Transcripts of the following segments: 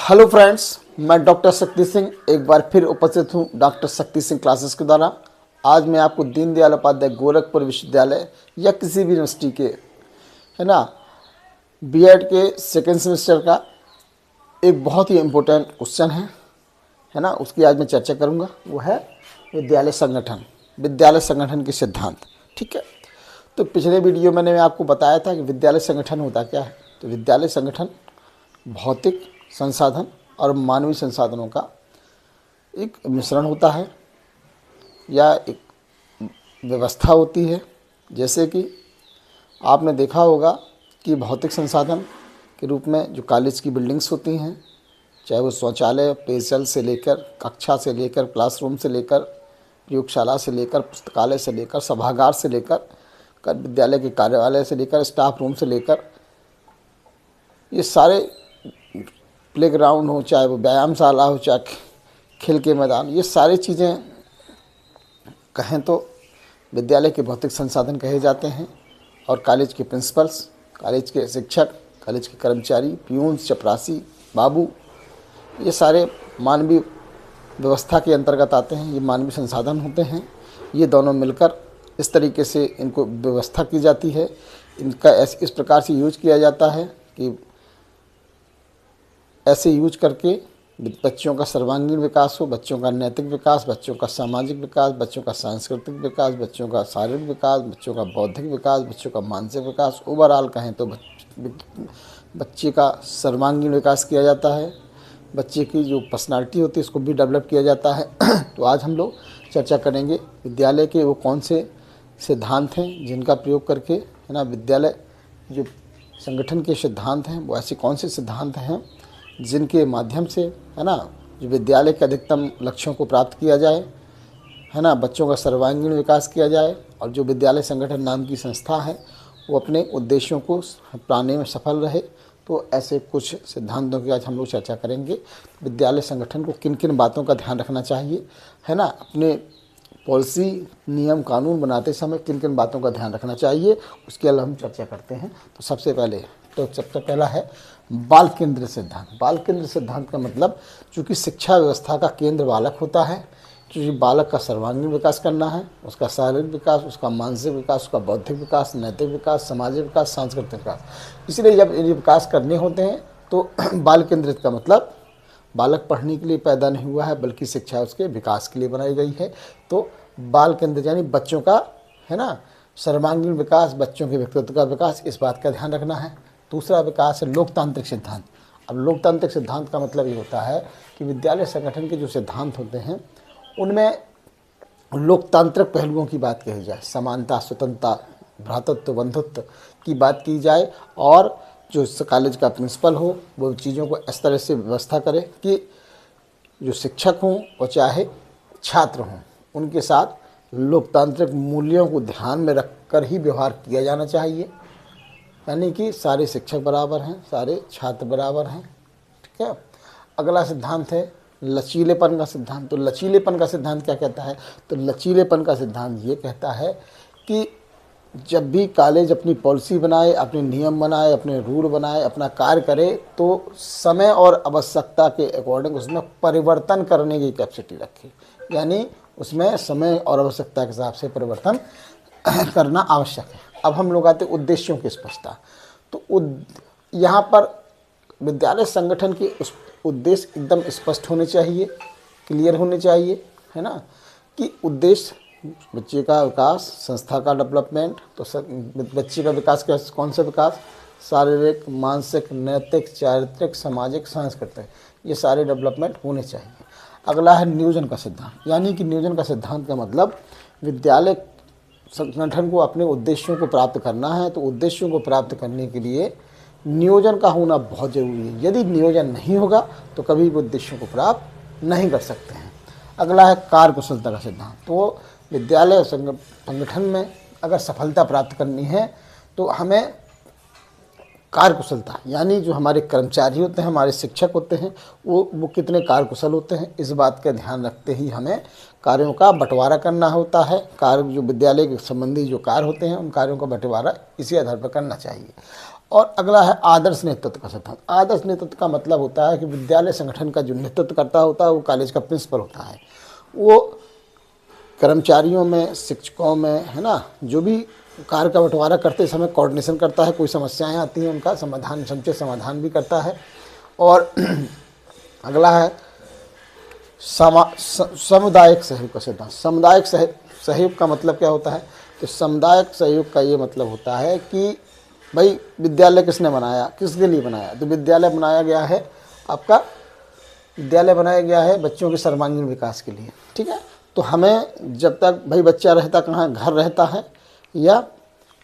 Hello friends, मैं doctor Shakti Singh एक बार फिर उपस्थित हूँ डॉक्टर शक्ति सिंह क्लासेस के द्वारा। आज मैं आपको दीनदयाल उपाध्याय गोरखपुर विश्वविद्यालय या किसी भी यूनिवर्सिटी के बीएड के सेकेंड सेमेस्टर का एक बहुत ही इम्पोर्टेंट क्वेश्चन है ना, उसकी आज मैं चर्चा करूँगा। वो है विद्यालय संगठन के सिद्धांत। ठीक है, तो पिछले वीडियो में मैंने आपको बताया था कि विद्यालय संगठन होता क्या है। तो विद्यालय संगठन भौतिक संसाधन और मानवीय संसाधनों का एक मिश्रण होता है या एक व्यवस्था होती है। जैसे कि आपने देखा होगा कि भौतिक संसाधन के रूप में जो कॉलेज की बिल्डिंग्स होती हैं, चाहे वो शौचालय, पेयजल से लेकर, कक्षा से लेकर, क्लासरूम से लेकर, प्रयोगशाला से लेकर, पुस्तकालय से लेकर, सभागार से लेकर, विद्यालय के कार्यालय से लेकर, स्टाफ रूम से लेकर, ये सारे प्लेग्राउंड हो, चाहे वो व्यायामशाला हो, चाहे खेल के मैदान, ये सारी चीज़ें कहें तो विद्यालय के भौतिक संसाधन कहे जाते हैं। और कॉलेज के प्रिंसिपल्स, कॉलेज के शिक्षक, कॉलेज के कर्मचारी, प्यून्स, चपरासी, बाबू, ये सारे मानवीय व्यवस्था के अंतर्गत आते हैं। ये मानवीय संसाधन होते हैं। ये दोनों मिलकर इस तरीके से इनको व्यवस्था की जाती है। इनका इस प्रकार से यूज किया जाता है कि ऐसे यूज करके बच्चों का सर्वांगीण विकास हो, बच्चों का नैतिक विकास, बच्चों का सामाजिक विकास, बच्चों का सांस्कृतिक विकास, बच्चों का शारीरिक विकास, बच्चों का बौद्धिक विकास, बच्चों का मानसिक विकास, ओवरऑल कहें तो बच्चे का सर्वांगीण विकास किया जाता है। बच्चे की जो पर्सनालिटी होती है उसको भी डेवलप किया जाता है। तो आज हम लोग चर्चा करेंगे विद्यालय के वो कौन से सिद्धांत हैं जिनका प्रयोग करके, है ना, विद्यालय जो संगठन के सिद्धांत हैं वो ऐसे कौन से सिद्धांत हैं जिनके माध्यम से, है ना, जो विद्यालय के अधिकतम लक्ष्यों को प्राप्त किया जाए, है ना, बच्चों का सर्वांगीण विकास किया जाए और जो विद्यालय संगठन नाम की संस्था है वो अपने उद्देश्यों को पाने में सफल रहे। तो ऐसे कुछ सिद्धांतों की आज हम लोग चर्चा करेंगे। विद्यालय संगठन को किन किन बातों का ध्यान रखना चाहिए, है ना, अपने पॉलिसी, नियम, कानून बनाते समय किन किन बातों का ध्यान रखना चाहिए, उसके अलावा हम चर्चा करते हैं। तो सबसे पहला है बाल केंद्र सिद्धांत। बाल केंद्र सिद्धांत का मतलब, चूँकि शिक्षा व्यवस्था का केंद्र बालक होता है, क्योंकि बालक का सर्वांगीण विकास करना है, उसका शारीरिक विकास, उसका मानसिक विकास, उसका बौद्धिक विकास, नैतिक विकास, सामाजिक विकास, सांस्कृतिक विकास। इसलिए जब ये विकास करने होते हैं तो बाल केंद्रित का मतलब बालक पढ़ने के लिए पैदा नहीं हुआ है बल्कि शिक्षा उसके विकास के लिए बनाई गई है। तो बाल केंद्र यानी बच्चों का, है ना, सर्वांगीण विकास, बच्चों के व्यक्तित्व का विकास, इस बात का ध्यान रखना है। दूसरा विकास है लोकतांत्रिक सिद्धांत। अब लोकतांत्रिक सिद्धांत का मतलब ये होता है कि विद्यालय संगठन के जो सिद्धांत होते हैं उनमें लोकतांत्रिक पहलुओं की बात कही जाए, समानता, स्वतंत्रता, भ्रातृत्व, बंधुत्व की बात की जाए और जो कॉलेज का प्रिंसिपल हो वो चीज़ों को इस तरह से व्यवस्था करे कि जो शिक्षक हों और चाहे छात्र हों उनके साथ लोकतांत्रिक मूल्यों को ध्यान में रखकर ही व्यवहार किया जाना चाहिए। यानी कि सारे शिक्षक बराबर हैं, सारे छात्र बराबर हैं। ठीक है। अगला सिद्धांत है लचीलेपन का सिद्धांत। तो लचीलेपन का सिद्धांत क्या कहता है? तो लचीलेपन का सिद्धांत ये कहता है कि जब भी कॉलेज अपनी पॉलिसी बनाए, अपने नियम बनाए, अपने रूल बनाए, अपना कार्य करे तो समय और आवश्यकता के अकॉर्डिंग उसमें परिवर्तन करने की कैपेसिटी रखे। यानी उसमें समय और आवश्यकता के हिसाब से परिवर्तन करना आवश्यक है। अब हम लोग आते उद्देश्यों की स्पष्टता। तो यहाँ पर विद्यालय संगठन के उस उद्देश्य एकदम स्पष्ट होने चाहिए, क्लियर होने चाहिए, है ना, कि उद्देश्य बच्चे का विकास, संस्था का डेवलपमेंट। तो बच्चे का विकास कौन सा विकास? शारीरिक, मानसिक, नैतिक, चारित्रिक, सामाजिक, सांस्कृतिक, ये सारे डेवलपमेंट होने चाहिए। अगला है नियोजन का सिद्धांत। यानी कि नियोजन का सिद्धांत का मतलब विद्यालय संगठन को अपने उद्देश्यों को प्राप्त करना है, तो उद्देश्यों को प्राप्त करने के लिए नियोजन का होना बहुत ज़रूरी है। यदि नियोजन नहीं होगा तो कभी भी उद्देश्यों को प्राप्त नहीं कर सकते हैं। अगला है कार्यकुशलता का सिद्धांत। तो विद्यालय संगठन में अगर सफलता प्राप्त करनी है तो हमें कार्यकुशलता, यानी जो हमारे कर्मचारी होते हैं, हमारे शिक्षक होते हैं, वो कितने कार्यकुशल होते हैं, इस बात का ध्यान रखते ही हमें कार्यों का बंटवारा करना होता है। कार्य जो विद्यालय के संबंधी जो कार्य होते हैं उन कार्यों का बंटवारा इसी आधार पर करना चाहिए। और अगला है आदर्श नेतृत्व का सिद्धांत। आदर्श नेतृत्व का मतलब होता है कि विद्यालय संगठन का जो नेतृत्व करता होता है वो कॉलेज का प्रिंसिपल होता है। वो कर्मचारियों में, शिक्षकों में, है ना, जो भी कार्य का बंटवारा करते समय कोऑर्डिनेशन करता है, कोई समस्याएं आती हैं उनका समाधान, समुचित समाधान भी करता है। और अगला है सामुदायिक सहयोग का सिद्धांत। सामुदायिक सहयोग का मतलब क्या होता है? तो सामुदायिक सहयोग का ये मतलब होता है कि भाई विद्यालय किसने बनाया, किसके लिए बनाया? तो विद्यालय बनाया गया है बच्चों के सर्वांगीण विकास के लिए, ठीक है। तो हमें जब तक भाई बच्चा रहता कहाँ, घर रहता है या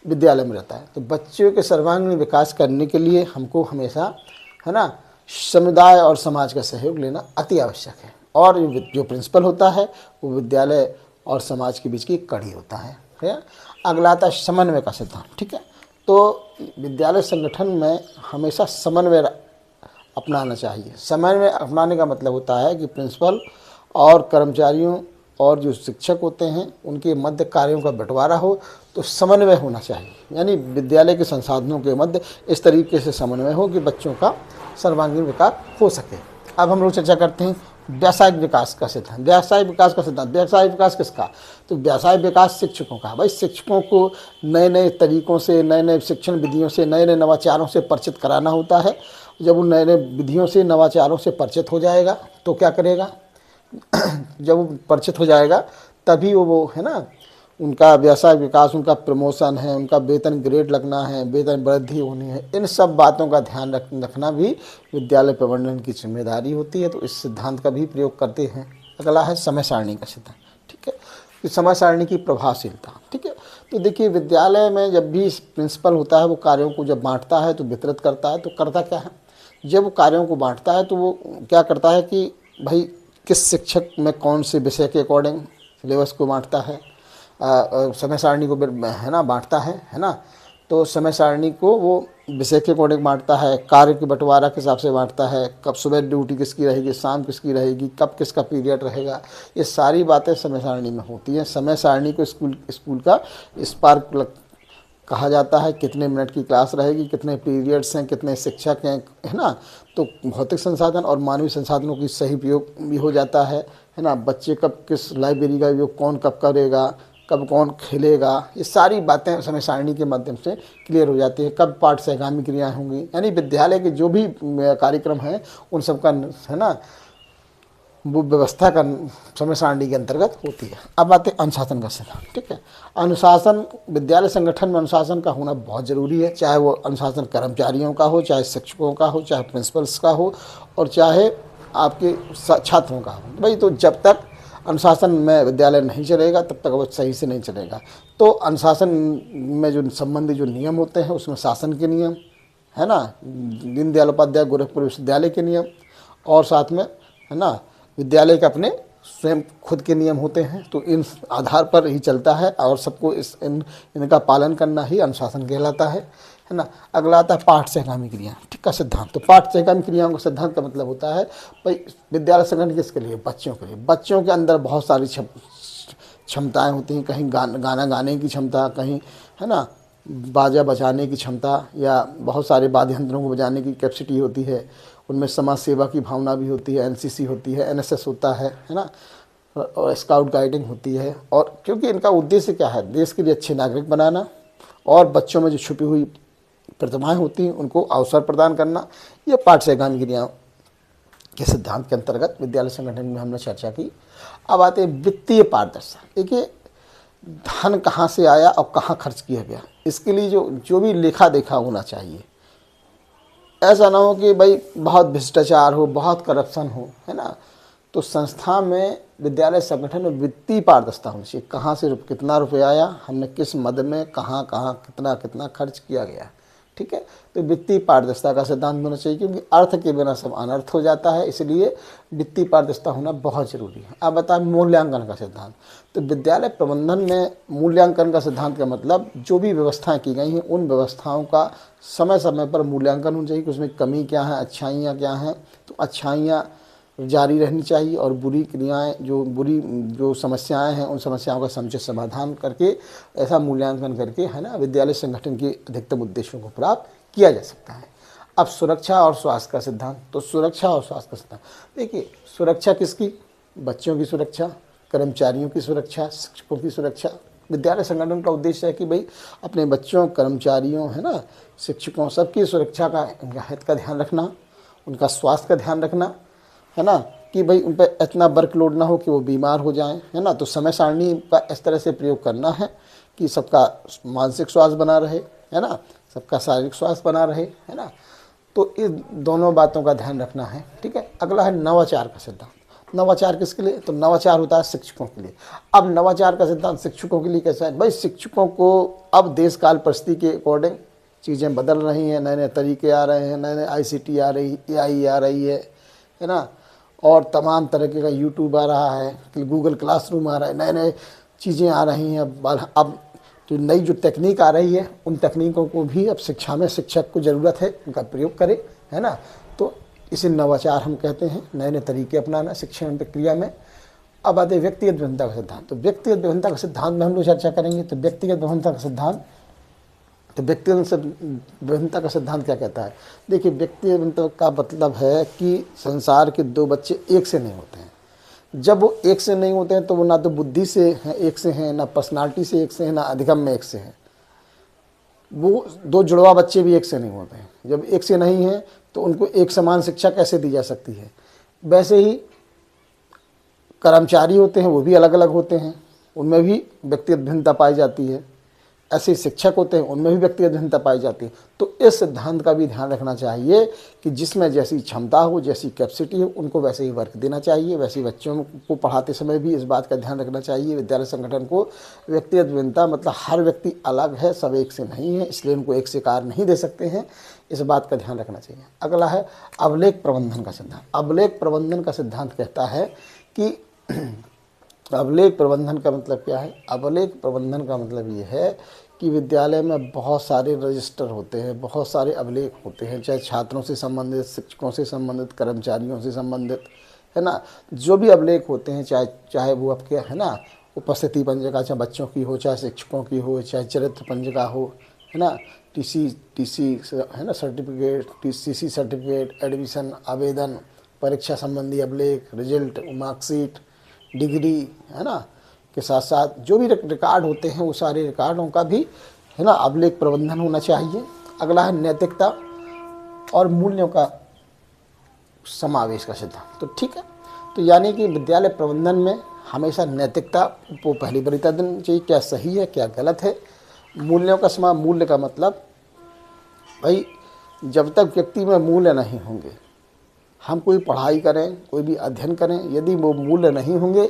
विद्यालय में रहता है, तो बच्चों के सर्वांगीण विकास करने के लिए हमको हमेशा, है ना, समुदाय और समाज का सहयोग लेना अति आवश्यक है। और जो प्रिंसिपल होता है वो विद्यालय और समाज के बीच की कड़ी होता है। अगला आता है समन्वय का सिद्धांत, ठीक है। तो विद्यालय संगठन में हमेशा समन्वय अपनाना चाहिए। समन्वय अपनाने का मतलब होता है कि प्रिंसिपल और कर्मचारियों और जो शिक्षक होते हैं उनके मध्य कार्यों का बंटवारा हो, तो समन्वय होना चाहिए। यानी विद्यालय के संसाधनों के मध्य इस तरीके से समन्वय हो कि बच्चों का सर्वांगीण विकास हो सके। अब हम लोग चर्चा करते हैं व्यावसायिक विकास का सिद्धांत। व्यावसायिक विकास का सिद्धांत, व्यावसायिक विकास किसका? तो व्यावसायिक विकास शिक्षकों का। भाई शिक्षकों को नए नए तरीकों से, नए नए शिक्षण विधियों से, नए नए नवाचारों से परिचित कराना होता है। जब वो नए नए विधियों से, नवाचारों से परिचित हो जाएगा तो क्या करेगा? जब वो परिचित हो जाएगा तभी वो है ना, उनका व्यवसाय विकास, उनका प्रमोशन है, उनका वेतन ग्रेड लगना है, वेतन वृद्धि होनी है, इन सब बातों का ध्यान रखना भी विद्यालय प्रबंधन की जिम्मेदारी होती है। तो इस सिद्धांत का भी प्रयोग करते हैं। अगला है समय सारणी का सिद्धांत, ठीक है। कि समय सारणी की प्रभावशीलता, ठीक है। तो देखिए विद्यालय में जब भी प्रिंसिपल होता है वो कार्यों को जब बांटता है तो वितरित करता है। तो करता क्या है? जब वो कार्यों को बांटता है तो वो क्या करता है कि भाई किस शिक्षक में कौन से विषय के अकॉर्डिंग सिलेबस को बांटता है, समय सारणी को, है ना, बांटता है ना। तो समय सारणी को वो विषय के अकॉर्डिंग बांटता है, कार्य के बंटवारा के हिसाब से बांटता है, कब सुबह ड्यूटी किसकी रहेगी, शाम किसकी रहेगी, कब किसका पीरियड रहेगा, ये सारी बातें समय सारणी में होती हैं। समय सारणी को स्कूल का स्पार्क कहा जाता है। कितने मिनट की क्लास रहेगी, कितने पीरियड्स हैं, कितने शिक्षक हैं, है ना। तो भौतिक संसाधन और मानवीय संसाधनों की सही उपयोग भी हो जाता है ना। बच्चे कब किस लाइब्रेरी का उपयोग कौन कब करेगा, कब कौन खेलेगा, ये सारी बातें समय सारणी के माध्यम से क्लियर हो जाती है। कब पाठ सहगामी क्रियाएँ होंगी, यानी विद्यालय के जो भी कार्यक्रम हैं उन सब का, है ना, वो व्यवस्था का समय सारणी के अंतर्गत होती है। अब आते हैं अनुशासन का सिद्धांत, ठीक है। अनुशासन, विद्यालय संगठन में अनुशासन का होना बहुत ज़रूरी है। चाहे वो अनुशासन कर्मचारियों का हो, चाहे शिक्षकों का हो, चाहे प्रिंसिपल्स का हो, और चाहे आपके छात्रों का हो। भाई तो जब तक अनुशासन में विद्यालय नहीं चलेगा तब तक वो सही से नहीं चलेगा। तो अनुशासन में जो संबंधी जो नियम होते हैं उसमें शासन के नियम, है ना, दीनदयाल उपाध्याय गोरखपुर विश्वविद्यालय के नियम, और साथ में, है ना, विद्यालय के अपने स्वयं खुद के नियम होते हैं। तो इन आधार पर ही चलता है और सबको इनका पालन करना ही अनुशासन कहलाता है ना। अगला आता है पाठ सहगामी क्रिया, ठीक का सिद्धांत। तो पाठ सहगामी क्रियाओं का सिद्धांत का मतलब होता है भाई विद्यालय संगठन किसके लिए? बच्चों के लिए। बच्चों के अंदर बहुत सारी क्षमताएं होती हैं। कहीं गाना गाने की क्षमता, कहीं, है ना, बाजा बजाने की क्षमता, या बहुत सारे वाद्य यंत्रों को बजाने की कैपेसिटी होती है। उनमें समाज सेवा की भावना भी होती है, एनसीसी होती है, एनएसएस होता है ना, और स्काउट गाइडिंग होती है। और क्योंकि इनका उद्देश्य क्या है? देश के लिए अच्छे नागरिक बनाना और बच्चों में जो छुपी हुई प्रतिभाएं होती हैं उनको अवसर प्रदान करना। ये पाठ सहगामी क्रियाओं के सिद्धांत के अंतर्गत विद्यालय संगठन में हमने चर्चा की। अब आते हैं वित्तीय पारदर्शिता। देखिए धन कहाँ से आया और कहाँ खर्च किया गया, इसके लिए जो भी लेखा देखा होना चाहिए। ऐसा ना हो कि भाई बहुत भ्रष्टाचार हो, बहुत करप्शन हो, है ना। तो संस्था में, विद्यालय संगठन में वित्तीय पारदर्शिता होनी चाहिए। कहाँ से कितना रुपया आया, हमने किस मद में कहाँ कहाँ कितना कितना खर्च किया गया, ठीक है। तो वित्तीय पारदर्शिता का सिद्धांत होना चाहिए, क्योंकि अर्थ के बिना सब अनर्थ हो जाता है, इसलिए वित्तीय पारदर्शिता होना बहुत ज़रूरी है। अब बताएं मूल्यांकन का सिद्धांत। तो विद्यालय प्रबंधन में मूल्यांकन का सिद्धांत का मतलब जो भी व्यवस्थाएं की गई हैं उन व्यवस्थाओं का समय समय पर मूल्यांकन होना चाहिए कि उसमें कमी क्या है, अच्छाइयाँ क्या हैं। तो अच्छाइयाँ जारी रहनी चाहिए और बुरी क्रियाएं, जो समस्याएं हैं उन समस्याओं का समुचित समाधान करके, ऐसा मूल्यांकन करके, है ना, विद्यालय संगठन के अधिकतम उद्देश्यों को प्राप्त किया जा सकता है। अब सुरक्षा और स्वास्थ्य का सिद्धांत, तो सुरक्षा और स्वास्थ्य का सिद्धांत देखिए, सुरक्षा किसकी? बच्चों की सुरक्षा, कर्मचारियों की सुरक्षा, शिक्षकों की सुरक्षा। विद्यालय संगठन का उद्देश्य है कि भाई अपने बच्चों, कर्मचारियों, है ना, शिक्षकों, सबकी सुरक्षा का, उनका हित का ध्यान रखना, उनका स्वास्थ्य का ध्यान रखना, है ना, कि भाई उन पर इतना वर्कलोड ना हो कि वो बीमार हो जाएं, है ना। तो समय सारणी का इस तरह से प्रयोग करना है कि सबका मानसिक स्वास्थ्य बना रहे, है ना, सबका शारीरिक स्वास्थ्य बना रहे, है ना। तो इस दोनों बातों का ध्यान रखना है, ठीक है। अगला है नवाचार का सिद्धांत। नवाचार किसके लिए? तो नवाचार होता है शिक्षकों के लिए। अब नवाचार का सिद्धांत शिक्षकों के लिए कैसा है? भाई शिक्षकों को अब देश काल परिस्थिति के अकॉर्डिंग चीज़ें बदल रही हैं, नए नए तरीके आ रहे हैं, नए नए ICT आ रही, AI आ रही है ना, और तमाम तरह का यूट्यूब आ रहा है, गूगल क्लासरूम आ रहा है, नए नए चीज़ें आ रही हैं। अब तो नई जो तकनीक आ रही है, उन तकनीकों को भी अब शिक्षा में शिक्षक को ज़रूरत है उनका प्रयोग करे, है ना। तो इसे नवाचार हम कहते हैं, नए नए तरीके अपनाना शिक्षण प्रक्रिया में। अब आते व्यक्तिगत विभिन्नता का सिद्धांत। तो व्यक्तिगत विभिन्नता का सिद्धांत में हम लोग चर्चा करेंगे। तो व्यक्तिगत विभिन्नता का सिद्धांत, तो व्यक्तिगत विभिन्नता का सिद्धांत क्या कहता है? देखिए, व्यक्तिगत विभिन्नता का मतलब है कि संसार के दो बच्चे एक से नहीं होते हैं। जब वो एक से नहीं होते हैं तो वो ना तो बुद्धि से हैं एक से हैं, ना पर्सनालिटी से एक से हैं, ना अधिगम में एक से हैं। वो दो जुड़वा बच्चे भी एक से नहीं होते हैं। जब एक से नहीं हैं तो उनको एक समान शिक्षा कैसे दी जा सकती है? वैसे ही कर्मचारी होते हैं, वो भी अलग अलग होते हैं, उनमें भी व्यक्तिगत भिन्नता पाई जाती है। ऐसे शिक्षक होते हैं, उनमें भी व्यक्तिगत भिन्नता पाई जाती है। तो इस सिद्धांत का भी ध्यान रखना चाहिए कि जिसमें जैसी क्षमता हो, जैसी कैपेसिटी हो, उनको वैसे ही वर्क देना चाहिए। वैसे ही बच्चों को पढ़ाते समय भी इस बात का ध्यान रखना चाहिए विद्यालय संगठन को। व्यक्तिगत भिन्नता मतलब हर व्यक्ति अलग है, सब एक से नहीं है, इसलिए उनको एक से कार्य नहीं दे सकते हैं, इस बात का ध्यान रखना चाहिए। अगला है अभिलेख प्रबंधन का सिद्धांत। अभिलेख प्रबंधन का सिद्धांत कहता है कि अभिलेख प्रबंधन का मतलब क्या है? अभिलेख प्रबंधन का मतलब ये है कि विद्यालय में बहुत सारे रजिस्टर होते हैं, बहुत सारे अभिलेख होते हैं, चाहे छात्रों से संबंधित, शिक्षकों से संबंधित, कर्मचारियों से संबंधित, है ना। जो भी अभिलेख होते हैं, चाहे वो आपके, है ना, उपस्थिति पंजिका, चाहे बच्चों की हो, चाहे शिक्षकों की हो, चाहे चरित्र पंजिका हो, है ना, टीसी है ना, सर्टिफिकेट, TCC सर्टिफिकेट, एडमिशन आवेदन, परीक्षा संबंधी अभिलेख, रिजल्ट, मार्कशीट, डिग्री, है ना, के साथ साथ जो भी रिकॉर्ड होते हैं वो सारे रिकॉर्डों का भी, है ना, अभिलेख प्रबंधन होना चाहिए। अगला है नैतिकता और मूल्यों का समावेश का सिद्धांत। तो ठीक है, तो यानी कि विद्यालय प्रबंधन में हमेशा नैतिकता को पहली वरीयता देनी चाहिए, क्या सही है क्या गलत है। मूल्यों का मूल्य का मतलब भाई जब तक व्यक्ति में मूल्य नहीं होंगे, हम कोई पढ़ाई करें, कोई भी अध्ययन करें, यदि वो मूल्य नहीं होंगे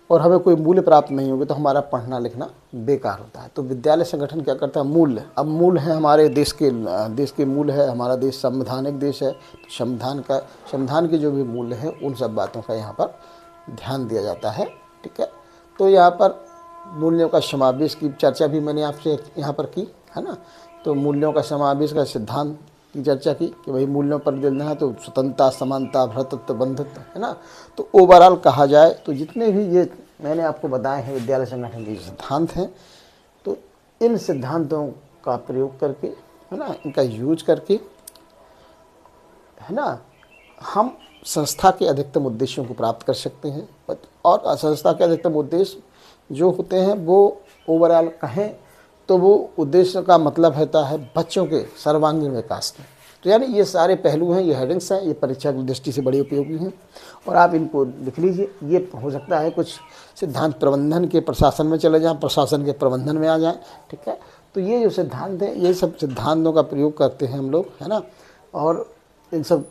और हमें कोई मूल्य प्राप्त नहीं होंगे तो हमारा पढ़ना लिखना बेकार होता है। तो विद्यालय संगठन क्या करता है? मूल्य। अब मूल्य है हमारे देश के मूल्य है, हमारा देश संवैधानिक देश है, तो संविधान के जो भी मूल्य हैं उन सब बातों का यहाँ पर ध्यान दिया जाता है, ठीक है। तो यहाँ पर मूल्यों का समावेश की चर्चा भी मैंने आपसे यहाँ पर की, है ना। तो मूल्यों का समावेश का सिद्धांत की चर्चा की कि भाई मूल्यों पर देना है तो स्वतंत्रता, समानता, भ्रातृत्व, बंधुत्व, है ना। तो ओवरऑल कहा जाए तो जितने भी ये मैंने आपको बताए हैं विद्यालय संगठन के सिद्धांत हैं, तो इन सिद्धांतों का प्रयोग करके, है ना, इनका यूज करके, है ना, हम संस्था के अधिकतम उद्देश्यों को प्राप्त कर सकते हैं। और संस्था के अधिकतम उद्देश्य जो होते हैं वो ओवरऑल कहें तो वो उद्देश्य का मतलब होता है बच्चों के सर्वांगीण विकास में। तो यानी ये सारे पहलू हैं, ये हेडिंग्स हैं, ये परीक्षा की दृष्टि से बड़ी उपयोगी हैं और आप इनको लिख लीजिए। ये हो सकता है कुछ सिद्धांत प्रबंधन के प्रशासन में चले जाएं, प्रशासन के प्रबंधन में आ जाएं, ठीक है। तो ये जो सिद्धांत हैं, ये सब सिद्धांतों का प्रयोग करते हैं हम लोग, है ना। और इन सब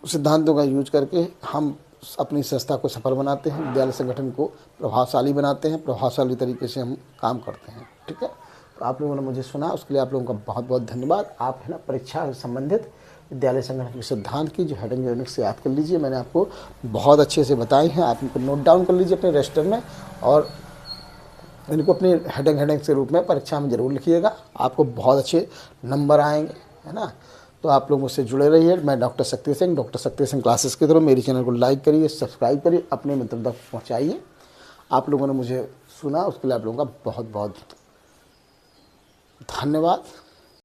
सिद्धांतों का यूज करके हम अपनी संस्था को सफल बनाते हैं, विद्यालय संगठन को प्रभावशाली बनाते हैं, प्रभावशाली तरीके से हम काम करते हैं, ठीक है। तो आप लोगों ने मुझे सुना, उसके लिए आप लोगों का बहुत बहुत धन्यवाद। आप, है ना, परीक्षा से संबंधित विद्यालय संगठन के सिद्धांत की जो हेडिंग यूनिट से याद कर लीजिए, मैंने आपको बहुत अच्छे से बताए हैं। आप इनको नोट डाउन कर लीजिए अपने रजिस्टर में और इनको अपने हेडिंग के रूप में परीक्षा में ज़रूर लिखिएगा, आपको बहुत अच्छे नंबर आएंगे, है ना। तो आप लोग मुझसे जुड़े रहिए। मैं डॉक्टर शक्ति सिंह क्लासेस के थ्रू मेरी चैनल को लाइक करिए, सब्सक्राइब करिए, अपने मित्रों तक पहुँचाइए। आप लोगों ने मुझे सुना, उसके लिए आप लोगों का बहुत बहुत धन्यवाद।